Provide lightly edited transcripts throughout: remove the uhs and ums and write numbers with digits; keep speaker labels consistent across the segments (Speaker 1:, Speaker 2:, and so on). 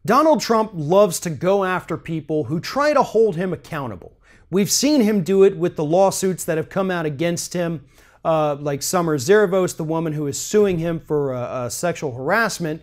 Speaker 1: Donald Trump loves to go after people who try to hold him accountable. We've seen him do it with the lawsuits that have come out against him, like Summer Zervos, the woman who is suing him for sexual harassment.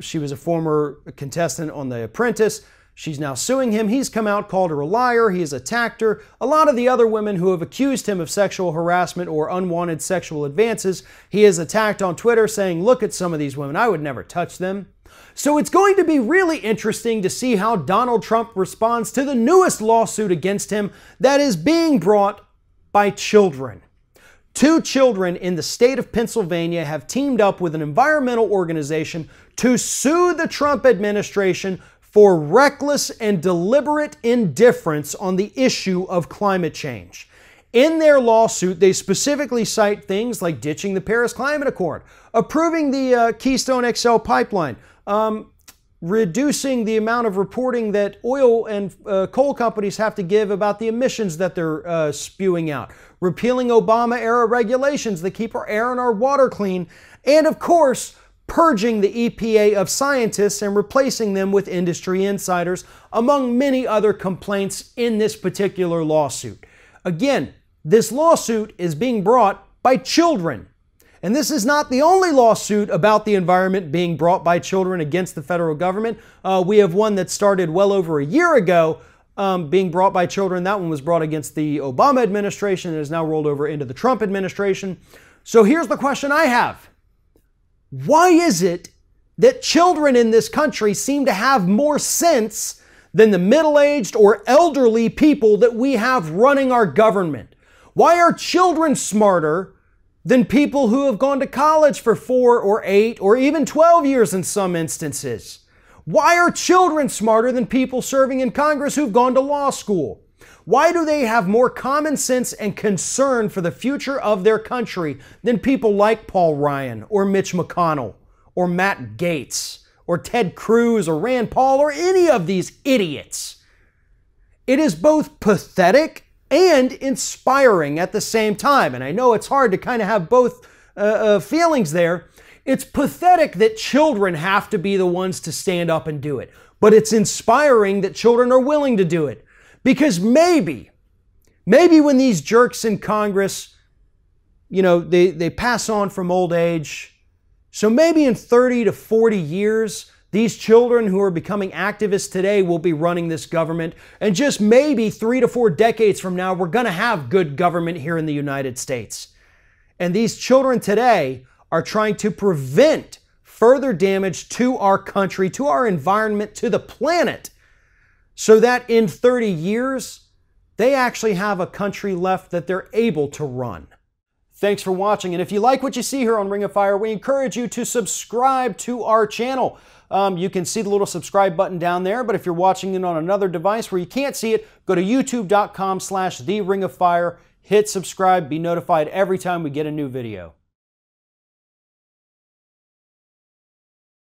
Speaker 1: She was a former contestant on The Apprentice. She's now suing him. He's come out, called her a liar. He has attacked her. A lot of the other women who have accused him of sexual harassment or unwanted sexual advances, he has attacked on Twitter saying, look at some of these women. I would never touch them. So it's going to be really interesting to see how Donald Trump responds to the newest lawsuit against him that is being brought by children. Two children in the state of Pennsylvania have teamed up with an environmental organization to sue the Trump administration for reckless and deliberate indifference on the issue of climate change. In their lawsuit, they specifically cite things like ditching the Paris Climate Accord, approving the Keystone XL pipeline, reducing the amount of reporting that oil and coal companies have to give about the emissions that they're spewing out, repealing Obama-era regulations that keep our air and our water clean, and of course, purging the EPA of scientists and replacing them with industry insiders, among many other complaints in this particular lawsuit. Again, this lawsuit is being brought by children. And this is not the only lawsuit about the environment being brought by children against the federal government. We have one that started well over a year ago being brought by children. That one was brought against the Obama administration and has now rolled over into the Trump administration. So here's the question I have. Why is it that children in this country seem to have more sense than the middle-aged or elderly people that we have running our government? Why are children smarter than people who have gone to college for 4 or 8 or even 12 years in some instances? Why are children smarter than people serving in Congress who've gone to law school? Why do they have more common sense and concern for the future of their country than people like Paul Ryan or Mitch McConnell or Matt Gaetz or Ted Cruz or Rand Paul or any of these idiots? It is both pathetic and inspiring at the same time. And I know it's hard to kind of have both feelings there. It's pathetic that children have to be the ones to stand up and do it. But it's inspiring that children are willing to do it. Because maybe when these jerks in Congress, they pass on from old age, so maybe in 30 to 40 years, these children who are becoming activists today will be running this government. And just maybe 3 to 4 decades from now, we're going to have good government here in the United States. And these children today are trying to prevent further damage to our country, to our environment, to the planet, so that in 30 years, they actually have a country left that they're able to run. Thanks for watching, and if you like what you see here on Ring of Fire, we encourage you to subscribe to our channel. You can see the little subscribe button down there, but if you're watching it on another device where you can't see it, go to youtube.com/TheRingOfFire, hit subscribe, be notified every time we get a new video.